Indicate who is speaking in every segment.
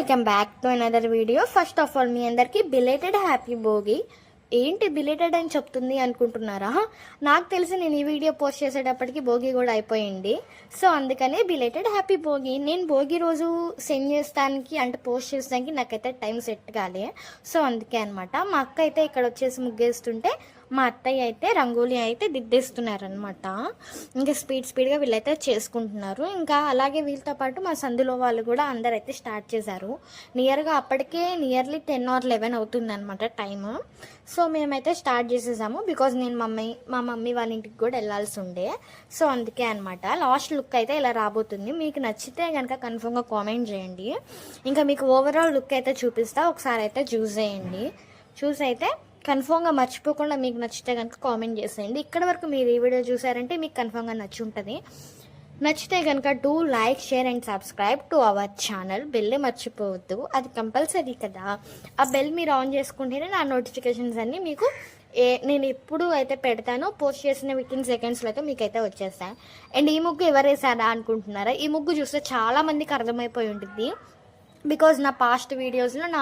Speaker 1: Welcome back to another video. First of all మీ అందరికీ belated happy Bhogi. ఏంటి belated అని చెప్తుంది అనుకుంటున్నారా? నాకు తెలిసి నేను ఈ వీడియో పోస్ట్ చేసేటప్పటికి భోగి కూడా అయిపోయింది. సో అందుకనే బిలేటెడ్ హ్యాపీ భోగి. నేను భోగి రోజు సెండ్ చేస్తానికి అంటే పోస్ట్ చేస్తానికి నాకైతే టైం సెట్ కాలే. సో అందుకే అనమాట. మా అక్క అయితే ఇక్కడ వచ్చేసి ముగ్గేస్తుంటే మా అత్తయ్య అయితే రంగోలీ అయితే దిద్దేస్తున్నారనమాట. ఇంకా స్పీడ్గా వీళ్ళైతే చేసుకుంటున్నారు. ఇంకా అలాగే వీళ్ళతో పాటు మా సందులో వాళ్ళు కూడా అందరు అయితే స్టార్ట్ చేశారు. అప్పటికే నియర్లీ 10 or 11 అవుతుందన్నమాట టైము. సో మేమైతే స్టార్ట్ చేసేసాము. బికాజ్ నేను మా మమ్మీ వాళ్ళ ఇంటికి కూడా వెళ్ళాల్సి ఉండే. సో అందుకే అనమాట. లాస్ట్ లుక్ అయితే ఇలా రాబోతుంది. మీకు నచ్చితే కనుక కన్ఫర్మ్గా కామెంట్ చేయండి. ఇంకా మీకు ఓవరాల్ లుక్ అయితే చూపిస్తా, ఒకసారి అయితే చూసి అయితే కన్ఫర్మ్గా మర్చిపోకుండా మీకు నచ్చితే కనుక కామెంట్ చేసేయండి. ఇక్కడ వరకు మీరు ఈ వీడియో చూసారంటే మీకు కన్ఫర్మ్గా నచ్చి ఉంటుంది. నచ్చితే కనుక do like, share and subscribe to our channel. Bell మర్చిపోవద్దు, అది కంపల్సరీ కదా. ఆ బెల్ మీరు ఆన్ చేసుకుంటేనే నా నోటిఫికేషన్స్ అన్నీ మీకు నేను ఎప్పుడు అయితే పెడతానో పోస్ట్ చేసిన వితిన్ సెకండ్స్లో అయితే మీకైతే వచ్చేస్తాయి. అండ్ ఈ ముగ్గు ఎవరు వేసారా అనుకుంటున్నారా? ఈ ముగ్గు చూస్తే చాలామందికి అర్థమైపోయి ఉంటుంది. బికాజ్ నా పాస్ట్ వీడియోస్లో నా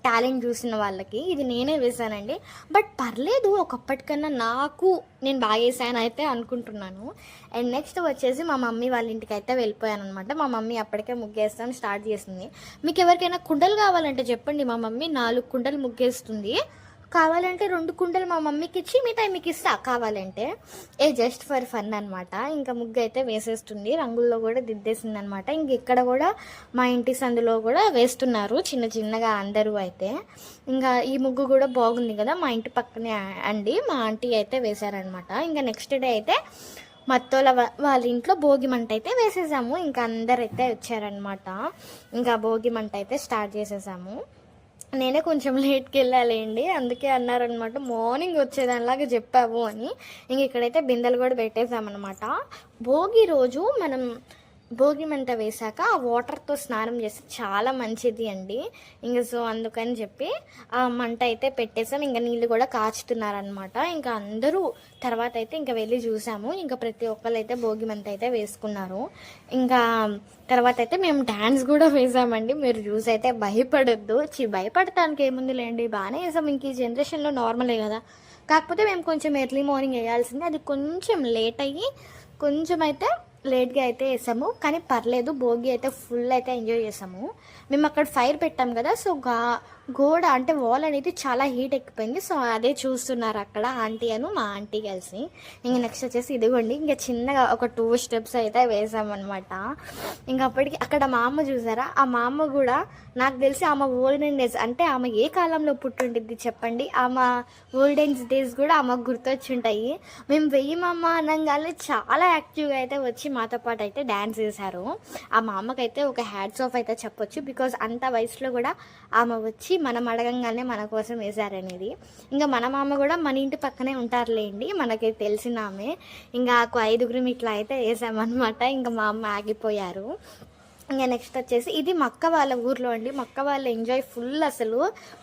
Speaker 1: టాలెంట్ చూసిన వాళ్ళకి ఇది నేనే వేసానండి. బట్ పర్లేదు, ఒకప్పటికన్నా నేను బాగా వేసాను అయితే అనుకుంటున్నాను. అండ్ నెక్స్ట్ వచ్చేసి మా మమ్మీ వాళ్ళ ఇంటికి అయితే వెళ్ళిపోయాను అనమాట. మా మమ్మీ అప్పటికే ముగ్గేస్తాను స్టార్ట్ చేసింది. మీకు ఎవరికైనా కుండలు కావాలంటే చెప్పండి. మా మమ్మీ 4 కుండలు ముగ్గేస్తుంది. కావాలంటే 2 కుండలు మా మమ్మీకి ఇచ్చి మిగతా మీకు ఇస్తా కావాలంటే. జస్ట్ ఫర్ ఫన్ అనమాట. ఇంకా ముగ్గు అయితే వేసేస్తుంది, రంగుల్లో కూడా దిద్దేసింది అనమాట. ఇంక ఇక్కడ కూడా మా ఇంటి సందులో కూడా వేస్తున్నారు చిన్నగా అందరూ అయితే. ఇంకా ఈ ముగ్గు కూడా బాగుంది కదా, మా ఇంటి పక్కనే అండి మా ఆంటీ అయితే వేశారనమాట. ఇంకా నెక్స్ట్ డే అయితే మత్తోల వాళ్ళ ఇంట్లో భోగి మంట అయితే వేసేసాము. ఇంకా అందరైతే వచ్చారనమాట. ఇంకా భోగి మంట అయితే స్టార్ట్ చేసేసాము. నేనే కొంచెం లేట్కి వెళ్ళాలండి, అందుకే అన్నారనమాట మార్నింగ్ వచ్చేదానిలాగా చెప్పావు అని. ఇంక ఇక్కడైతే బిందెలు కూడా పెట్టేసామన్నమాట. భోగి రోజు మనం భోగి మంట వేసాక ఆ వాటర్తో స్నానం చేస్తే చాలా మంచిది అండి. ఇంక సో అందుకని చెప్పి ఆ మంట అయితే పెట్టేసాం. ఇంకా నీళ్ళు కూడా కాచుతున్నారనమాట. ఇంకా అందరూ తర్వాత అయితే ఇంకా వెళ్ళి చూసాము. ఇంకా ప్రతి ఒక్కరు అయితే భోగి మంట అయితే వేసుకున్నారు. ఇంకా తర్వాత అయితే మేము డ్యాన్స్ కూడా వేసామండి. మీరు చూసి అయితే భయపడొద్దు. భయపడటానికి ఏముంది లేండి, బాగానే వేసాం. ఇంక ఈ జనరేషన్లో నార్మలే కదా. కాకపోతే మేము కొంచెం ఎర్లీ మార్నింగ్ వేయాల్సింది, అది కొంచెం లేట్ అయ్యి కొంచెం అయితే లేట్గా అయితే వేసాము. కానీ పర్లేదు, భోగి అయితే ఫుల్ అయితే ఎంజాయ్ చేసాము. మేము అక్కడ ఫైర్ పెట్టాం కదా, సో గోడ అంటే వాల్ అనేది చాలా హీట్ ఎక్కిపోయింది. సో అదే చూస్తున్నారు అక్కడ మా ఆంటీ కలిసి. ఇంక నెక్స్ట్ వచ్చేసి ఇదిగోండి, ఇంకా చిన్నగా ఒక 2 steps అయితే వేసామన్నమాట. ఇంక అప్పటికి అక్కడ మా అమ్మ చూసారా, ఆ మా అమ్మ కూడా నాకు తెలిసి ఆమె ఓల్డెన్ డేస్ అంటే ఆమె ఏ కాలంలో పుట్టుండిద్ది చెప్పండి. ఆమె ఓల్డెన్ డేస్ కూడా ఆమెకు గుర్తొచ్చి ఉంటాయి. మేము వెయ్యమమ్మ అనగానే చాలా యాక్టివ్గా అయితే వచ్చి మాతో పాటు అయితే డ్యాన్స్ చేశారు. ఆ మా అమ్మకైతే ఒక హ్యాట్స్ ఆఫ్ అయితే చెప్పొచ్చు. బికాజ్ అంత వయసులో కూడా ఆమె వచ్చి మనం అడగంగానే మన కోసం వేశారనేది. ఇంకా మన మామ కూడా మన ఇంటి పక్కనే ఉంటారులేండి, మనకి తెలిసిన ఆమె. ఇంకా 5గురం ఇట్లా అయితే వేసామన్నమాట. ఇంకా మా అమ్మ ఆగిపోయారు. ఇంకా నెక్స్ట్ వచ్చేసి ఇది మక్క వాళ్ళ ఊర్లో అండి. మక్క వాళ్ళ ఎంజాయ్ ఫుల్ అసలు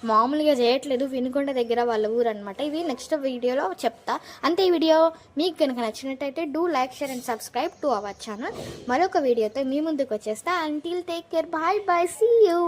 Speaker 1: మామూలుగా చేయట్లేదు. వినుకొండ దగ్గర వాళ్ళ ఊరు అనమాట. ఇది నెక్స్ట్ వీడియోలో చెప్తా. అంతే. ఈ వీడియో మీకు కనుక నచ్చినట్టయితే do like, share and subscribe to our channel. మరొక వీడియోతో మీ ముందుకు వచ్చేస్తా. Until take care, bye bye, see you.